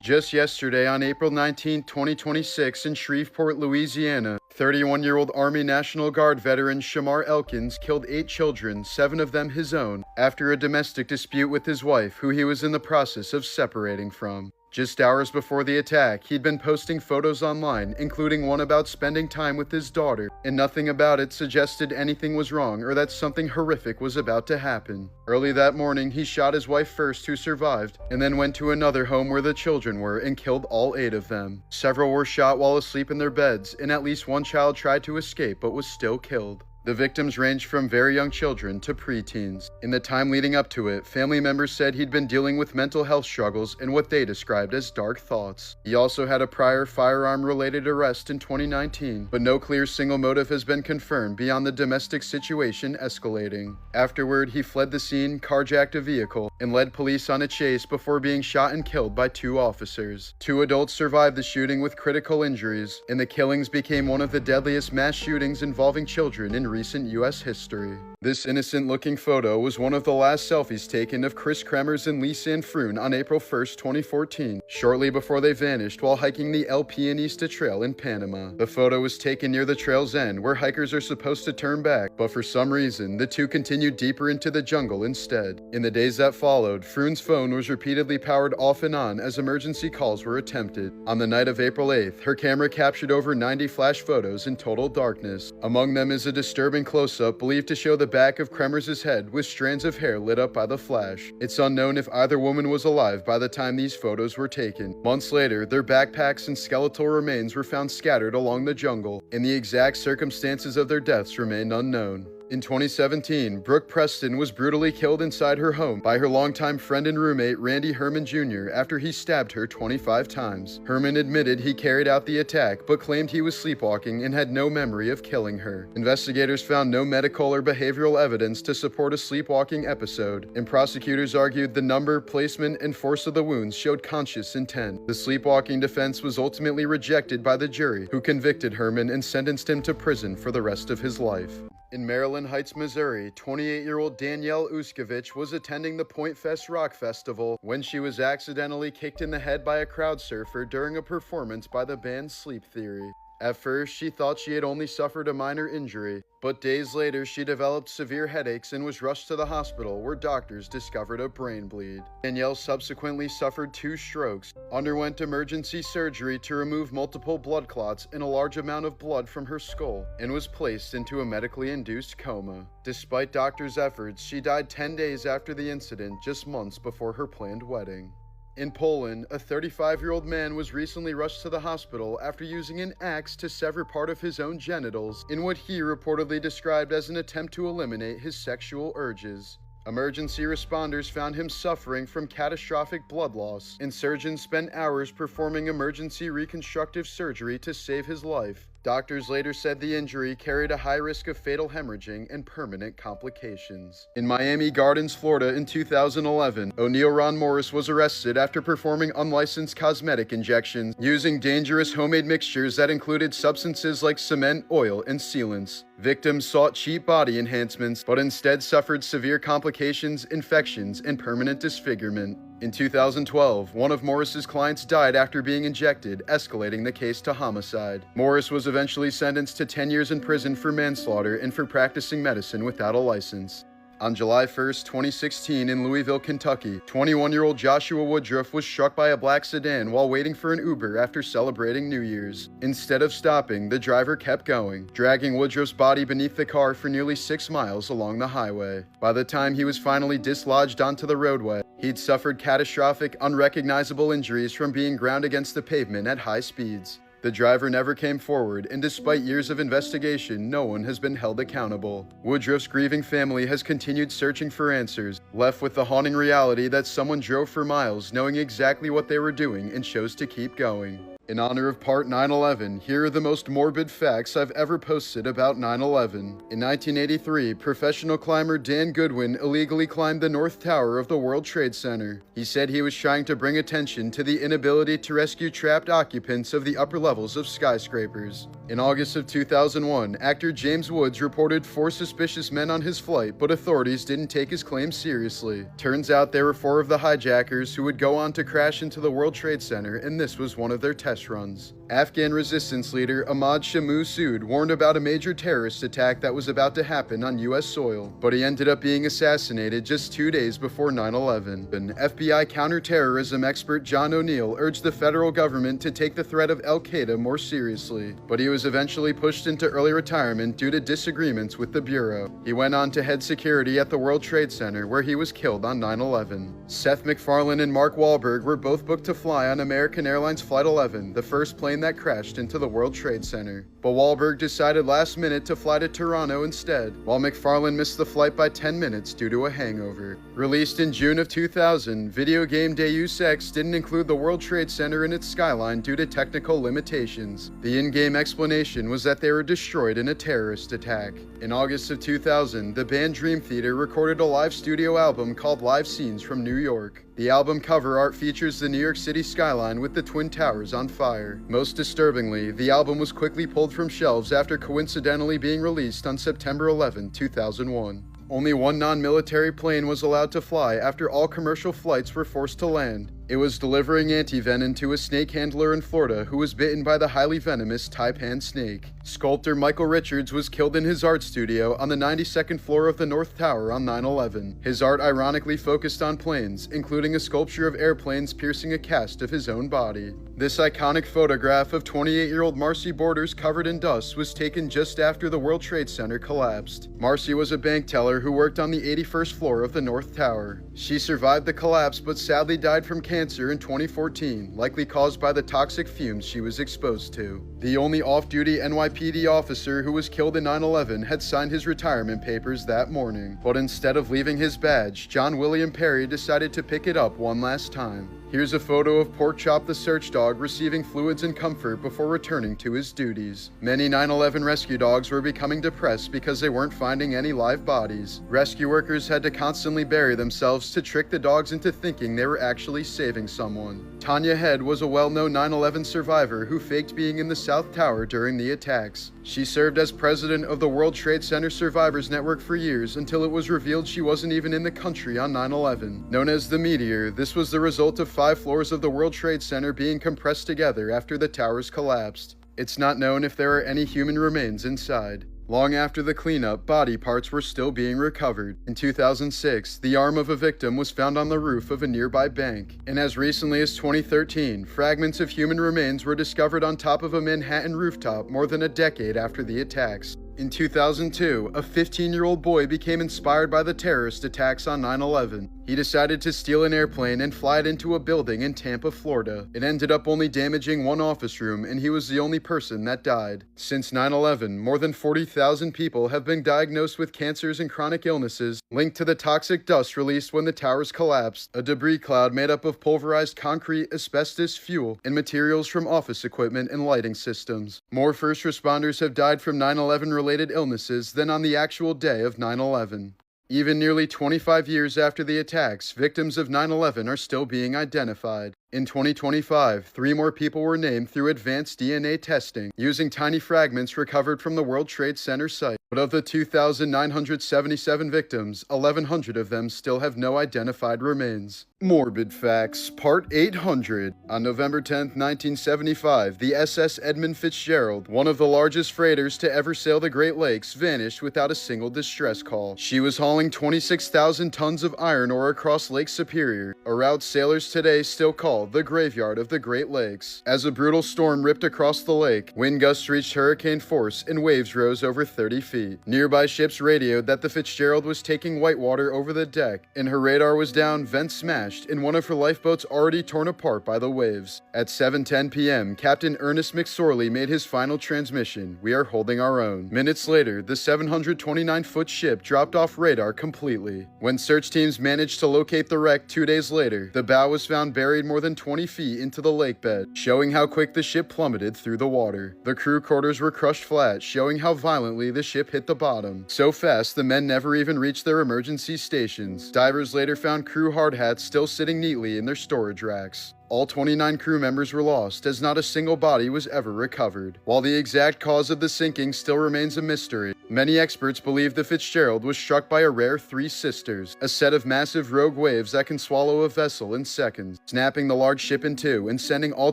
Just yesterday, on April 19, 2026, in Shreveport, Louisiana, 31-year-old Army National Guard veteran Shamar Elkins killed 8 children, 7 of them his own, after a domestic dispute with his wife, who he was in the process of separating from. Just hours before the attack, he'd been posting photos online, including one about spending time with his daughter, and nothing about it suggested anything was wrong or that something horrific was about to happen. Early that morning, he shot his wife first, who survived, and then went to another home where the children were and killed all 8 of them. Several were shot while asleep in their beds, and at least one child tried to escape but was still killed. The victims ranged from very young children to preteens. In the time leading up to it, family members said he'd been dealing with mental health struggles and what they described as dark thoughts. He also had a prior firearm-related arrest in 2019, but no clear single motive has been confirmed beyond the domestic situation escalating. Afterward, he fled the scene, carjacked a vehicle, and led police on a chase before being shot and killed by 2 officers. 2 adults survived the shooting with critical injuries, and the killings became one of the deadliest mass shootings involving children in recent U.S. history. This innocent-looking photo was one of the last selfies taken of Chris Kremers and Lee Sanfroon on April 1, 2014, shortly before they vanished while hiking the El Pianista Trail in Panama. The photo was taken near the trail's end, where hikers are supposed to turn back, but for some reason, the 2 continued deeper into the jungle instead. In the days that followed, Froon's phone was repeatedly powered off and on as emergency calls were attempted. On the night of April 8th, her camera captured over 90 flash photos in total darkness. Among them is a disturbing close-up believed to show the back of Kremers' head with strands of hair lit up by the flash. It's unknown if either woman was alive by the time these photos were taken. Months later, their backpacks and skeletal remains were found scattered along the jungle, and the exact circumstances of their deaths remain unknown. In 2017, Brooke Preston was brutally killed inside her home by her longtime friend and roommate Randy Herman Jr. after he stabbed her 25 times. Herman admitted he carried out the attack, but claimed he was sleepwalking and had no memory of killing her. Investigators found no medical or behavioral evidence to support a sleepwalking episode, and prosecutors argued the number, placement, and force of the wounds showed conscious intent. The sleepwalking defense was ultimately rejected by the jury, who convicted Herman and sentenced him to prison for the rest of his life. In Maryland Heights, Missouri, 28-year-old Danielle Uskovich was attending the Point Fest Rock Festival when she was accidentally kicked in the head by a crowd surfer during a performance by the band Sleep Theory. At first, she thought she had only suffered a minor injury, but days later she developed severe headaches and was rushed to the hospital where doctors discovered a brain bleed. Danielle subsequently suffered 2 strokes, underwent emergency surgery to remove multiple blood clots and a large amount of blood from her skull, and was placed into a medically induced coma. Despite doctors' efforts, she died 10 days after the incident, just months before her planned wedding. In Poland, a 35-year-old man was recently rushed to the hospital after using an axe to sever part of his own genitals in what he reportedly described as an attempt to eliminate his sexual urges. Emergency responders found him suffering from catastrophic blood loss, and surgeons spent hours performing emergency reconstructive surgery to save his life. Doctors later said the injury carried a high risk of fatal hemorrhaging and permanent complications. In Miami Gardens, Florida in 2011, O'Neal Ron Morris was arrested after performing unlicensed cosmetic injections using dangerous homemade mixtures that included substances like cement, oil, and sealants. Victims sought cheap body enhancements, but instead suffered severe complications, infections, and permanent disfigurement. In 2012, one of Morris's clients died after being injected, escalating the case to homicide. Morris was eventually sentenced to 10 years in prison for manslaughter and for practicing medicine without a license. On July 1, 2016, in Louisville, Kentucky, 21-year-old Joshua Woodruff was struck by a black sedan while waiting for an Uber after celebrating New Year's. Instead of stopping, the driver kept going, dragging Woodruff's body beneath the car for nearly 6 miles along the highway. By the time he was finally dislodged onto the roadway, he'd suffered catastrophic, unrecognizable injuries from being ground against the pavement at high speeds. The driver never came forward, and despite years of investigation, no one has been held accountable. Woodruff's grieving family has continued searching for answers, left with the haunting reality that someone drove for miles knowing exactly what they were doing and chose to keep going. In honor of Part 9/11, here are the most morbid facts I've ever posted about 9/11. In 1983, professional climber Dan Goodwin illegally climbed the North Tower of the World Trade Center. He said he was trying to bring attention to the inability to rescue trapped occupants of the upper levels of skyscrapers. In August of 2001, actor James Woods reported 4 suspicious men on his flight, but authorities didn't take his claims seriously. Turns out there were 4 of the hijackers who would go on to crash into the World Trade Center, and this was one of their test runs. Afghan resistance leader Ahmad Shamu Sood warned about a major terrorist attack that was about to happen on U.S. soil, but he ended up being assassinated just 2 days before 9/11. An FBI counterterrorism expert John O'Neill urged the federal government to take the threat of Al-Qaeda more seriously, but he was eventually pushed into early retirement due to disagreements with the Bureau. He went on to head security at the World Trade Center, where he was killed on 9/11. Seth MacFarlane and Mark Wahlberg were both booked to fly on American Airlines Flight 11, the first plane that crashed into the World Trade Center. But Wahlberg decided last minute to fly to Toronto instead, while MacFarlane missed the flight by 10 minutes due to a hangover. Released in June of 2000, video game Deus Ex didn't include the World Trade Center in its skyline due to technical limitations. The in-game explanation was that they were destroyed in a terrorist attack. In August of 2000, the band Dream Theater recorded a live studio album called Live Scenes from New York. The album cover art features the New York City skyline with the Twin Towers on fire. Most disturbingly, the album was quickly pulled from shelves after coincidentally being released on September 11, 2001. Only one non-military plane was allowed to fly after all commercial flights were forced to land. It was delivering antivenom to a snake handler in Florida who was bitten by the highly venomous taipan snake. Sculptor Michael Richards was killed in his art studio on the 92nd floor of the North Tower on 9/11. His art ironically focused on planes, including a sculpture of airplanes piercing a cast of his own body. This iconic photograph of 28-year-old Marcy Borders covered in dust was taken just after the World Trade Center collapsed. Marcy was a bank teller who worked on the 81st floor of the North Tower. She survived the collapse but sadly died from cancer in 2014, likely caused by the toxic fumes she was exposed to. The only off-duty NYPD officer who was killed in 9/11 had signed his retirement papers that morning, but instead of leaving his badge, John William Perry decided to pick it up one last time. Here's a photo of Porkchop the search dog receiving fluids and comfort before returning to his duties. Many 9/11 rescue dogs were becoming depressed because they weren't finding any live bodies. Rescue workers had to constantly bury themselves to trick the dogs into thinking they were actually saving someone. Tanya Head was a well-known 9/11 survivor who faked being in the South Tower during the attacks. She served as president of the World Trade Center Survivors Network for years until it was revealed she wasn't even in the country on 9/11. Known as the Meteor, this was the result of 5 floors of the World Trade Center being compressed together after the towers collapsed. It's not known if there are any human remains inside. Long after the cleanup, body parts were still being recovered. In 2006, the arm of a victim was found on the roof of a nearby bank. And as recently as 2013, fragments of human remains were discovered on top of a Manhattan rooftop more than a decade after the attacks. In 2002, a 15-year-old boy became inspired by the terrorist attacks on 9/11. He decided to steal an airplane and fly it into a building in Tampa, Florida. It ended up only damaging one office room, and he was the only person that died. Since 9/11, more than 40,000 people have been diagnosed with cancers and chronic illnesses linked to the toxic dust released when the towers collapsed, a debris cloud made up of pulverized concrete, asbestos, fuel, and materials from office equipment and lighting systems. More first responders have died from 9/11-related illnesses than on the actual day of 9/11. Even nearly 25 years after the attacks, victims of 9/11 are still being identified. In 2025, 3 more people were named through advanced DNA testing using tiny fragments recovered from the World Trade Center site. But of the 2,977 victims, 1,100 of them still have no identified remains. Morbid Facts, Part 800. On November 10, 1975, the SS Edmund Fitzgerald, one of the largest freighters to ever sail the Great Lakes, vanished without a single distress call. She was hauling 26,000 tons of iron ore across Lake Superior, a route sailors today still call the graveyard of the Great Lakes. As a brutal storm ripped across the lake, wind gusts reached hurricane force and waves rose over 30 feet. Nearby ships radioed that the Fitzgerald was taking whitewater over the deck, and her radar was down, vents smashed, and one of her lifeboats already torn apart by the waves. At 7:10 p.m., Captain Ernest McSorley made his final transmission, "We are holding our own." Minutes later, the 729-foot ship dropped off radar completely. When search teams managed to locate the wreck 2 days later, the bow was found buried more than 20 feet into the lake bed, showing how quick the ship plummeted through the water. The crew quarters were crushed flat, showing how violently the ship hit the bottom. So fast, the men never even reached their emergency stations. Divers later found crew hard hats still sitting neatly in their storage racks. All 29 crew members were lost, as not a single body was ever recovered. While the exact cause of the sinking still remains a mystery, many experts believe the Fitzgerald was struck by a rare Three Sisters, a set of massive rogue waves that can swallow a vessel in seconds, snapping the large ship in two and sending all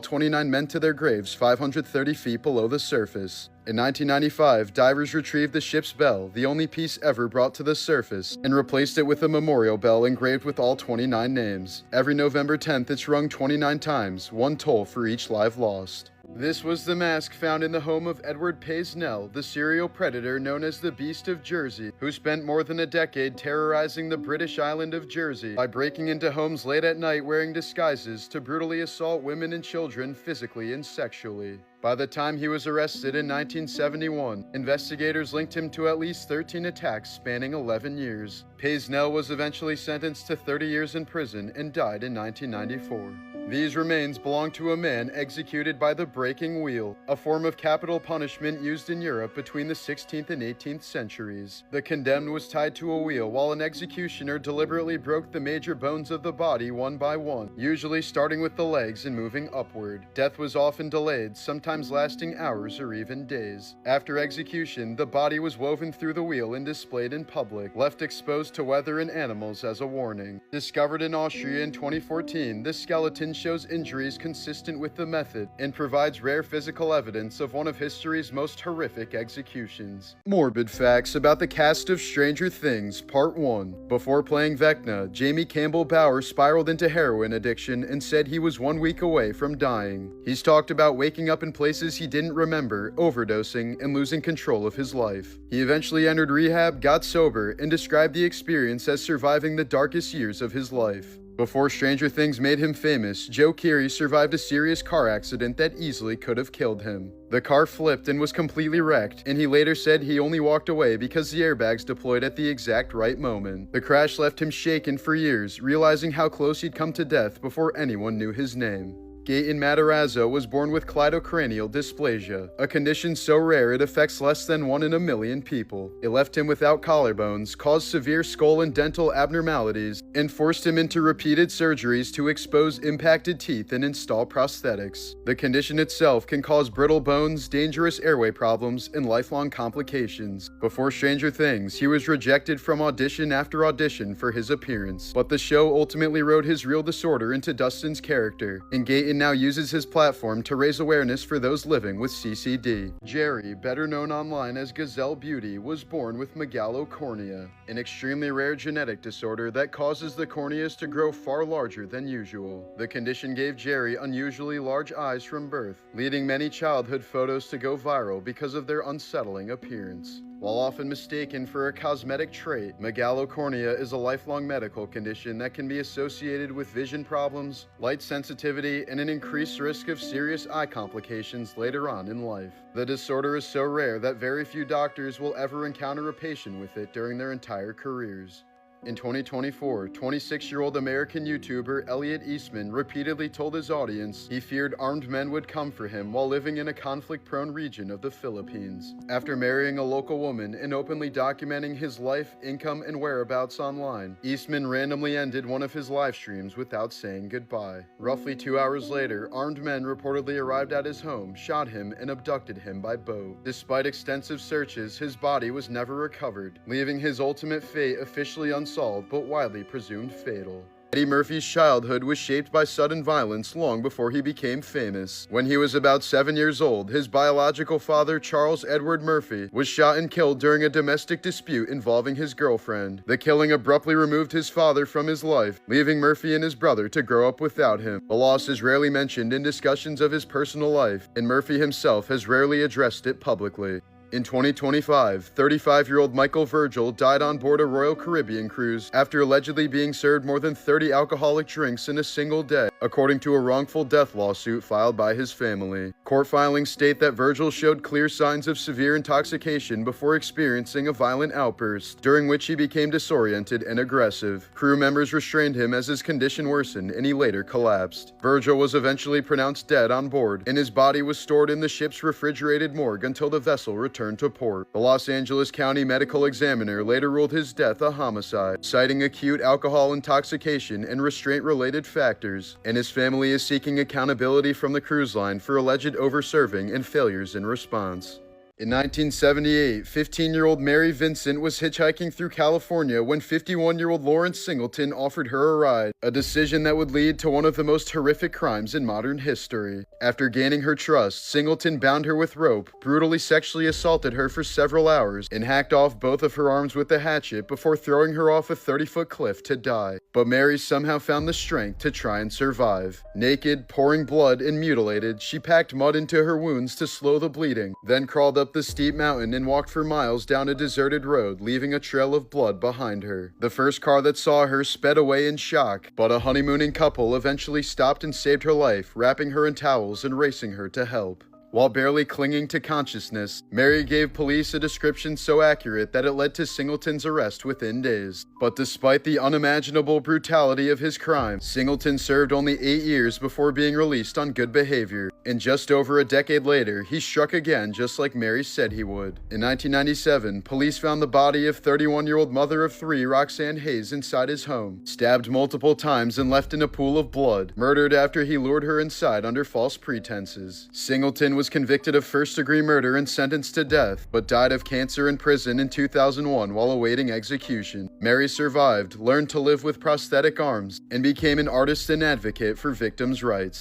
29 men to their graves 530 feet below the surface. In 1995, divers retrieved the ship's bell, the only piece ever brought to the surface, and replaced it with a memorial bell engraved with all 29 names. Every November 10th, it's rung 29 times, one toll for each life lost. This was the mask found in the home of Edward Paisnell, the serial predator known as the Beast of Jersey, who spent more than a decade terrorizing the British island of Jersey by breaking into homes late at night wearing disguises to brutally assault women and children physically and sexually. By the time he was arrested in 1971, investigators linked him to at least 13 attacks spanning 11 years. Paisnell was eventually sentenced to 30 years in prison and died in 1994. These remains belong to a man executed by the breaking wheel, a form of capital punishment used in Europe between the 16th and 18th centuries. The condemned was tied to a wheel while an executioner deliberately broke the major bones of the body one by one, usually starting with the legs and moving upward. Death was often delayed, sometimes lasting hours or even days. After execution, the body was woven through the wheel and displayed in public, left exposed to weather and animals as a warning. Discovered in Austria in 2014, this skeleton shows injuries consistent with the method and provides rare physical evidence of one of history's most horrific executions. Morbid facts about the cast of Stranger Things, Part 1. Before playing Vecna, Jamie Campbell Bower spiraled into heroin addiction and said he was 1 week away from dying. He's talked about waking up in places he didn't remember, overdosing, and losing control of his life. He eventually entered rehab, got sober, and described the experience as surviving the darkest years of his life. Before Stranger Things made him famous, Joe Keery survived a serious car accident that easily could have killed him. The car flipped and was completely wrecked, and he later said he only walked away because the airbags deployed at the exact right moment. The crash left him shaken for years, realizing how close he'd come to death before anyone knew his name. Gaten Matarazzo was born with cleidocranial dysplasia, a condition so rare it affects less than 1 in a million people. It left him without collarbones, caused severe skull and dental abnormalities, and forced him into repeated surgeries to expose impacted teeth and install prosthetics. The condition itself can cause brittle bones, dangerous airway problems, and lifelong complications. Before Stranger Things, he was rejected from audition after audition for his appearance, but the show ultimately wrote his real disorder into Dustin's character, and Gaten now uses his platform to raise awareness for those living with CCD. Jerry, better known online as Gazelle Beauty, was born with megalocornea, an extremely rare genetic disorder that causes the corneas to grow far larger than usual. The condition gave Jerry unusually large eyes from birth, leading many childhood photos to go viral because of their unsettling appearance. While often mistaken for a cosmetic trait, megalocornea is a lifelong medical condition that can be associated with vision problems, light sensitivity, and an increased risk of serious eye complications later on in life. The disorder is so rare that very few doctors will ever encounter a patient with it during their entire careers. In 2024, 26-year-old American YouTuber Elliot Eastman repeatedly told his audience he feared armed men would come for him while living in a conflict-prone region of the Philippines. After marrying a local woman and openly documenting his life, income, and whereabouts online, Eastman randomly ended one of his live streams without saying goodbye. Roughly 2 hours later, armed men reportedly arrived at his home, shot him, and abducted him by boat. Despite extensive searches, his body was never recovered, leaving his ultimate fate officially unsolved but widely presumed fatal. Eddie Murphy's childhood was shaped by sudden violence long before he became famous. When he was about 7 years old, his biological father, Charles Edward Murphy, was shot and killed during a domestic dispute involving his girlfriend. The killing abruptly removed his father from his life, leaving Murphy and his brother to grow up without him. The loss is rarely mentioned in discussions of his personal life, and Murphy himself has rarely addressed it publicly. In 2025, 35-year-old Michael Virgil died on board a Royal Caribbean cruise after allegedly being served more than 30 alcoholic drinks in a single day, according to a wrongful death lawsuit filed by his family. Court filings state that Virgil showed clear signs of severe intoxication before experiencing a violent outburst, during which he became disoriented and aggressive. Crew members restrained him as his condition worsened, and he later collapsed. Virgil was eventually pronounced dead on board, and his body was stored in the ship's refrigerated morgue until the vessel returned returned to port. The Los Angeles County Medical Examiner later ruled his death a homicide, citing acute alcohol intoxication and restraint-related factors, and his family is seeking accountability from the cruise line for alleged overserving and failures in response. In 1978, 15-year-old Mary Vincent was hitchhiking through California when 51-year-old Lawrence Singleton offered her a ride, a decision that would lead to one of the most horrific crimes in modern history. After gaining her trust, Singleton bound her with rope, brutally sexually assaulted her for several hours, and hacked off both of her arms with a hatchet before throwing her off a 30-foot cliff to die. But Mary somehow found the strength to try and survive. Naked, pouring blood, and mutilated, she packed mud into her wounds to slow the bleeding, then crawled up the steep mountain and walked for miles down a deserted road, leaving a trail of blood behind her. The first car that saw her sped away in shock, but a honeymooning couple eventually stopped and saved her life, wrapping her in towels and racing her to help. While barely clinging to consciousness, Mary gave police a description so accurate that it led to Singleton's arrest within days. But despite the unimaginable brutality of his crime, Singleton served only 8 years before being released on good behavior. And just over a decade later, he struck again just like Mary said he would. In 1997, police found the body of 31-year-old mother of 3 Roxanne Hayes inside his home, stabbed multiple times and left in a pool of blood, murdered after he lured her inside under false pretenses. Singleton was convicted of first-degree murder and sentenced to death, but died of cancer in prison in 2001 while awaiting execution. Mary survived, learned to live with prosthetic arms, and became an artist and advocate for victims' rights.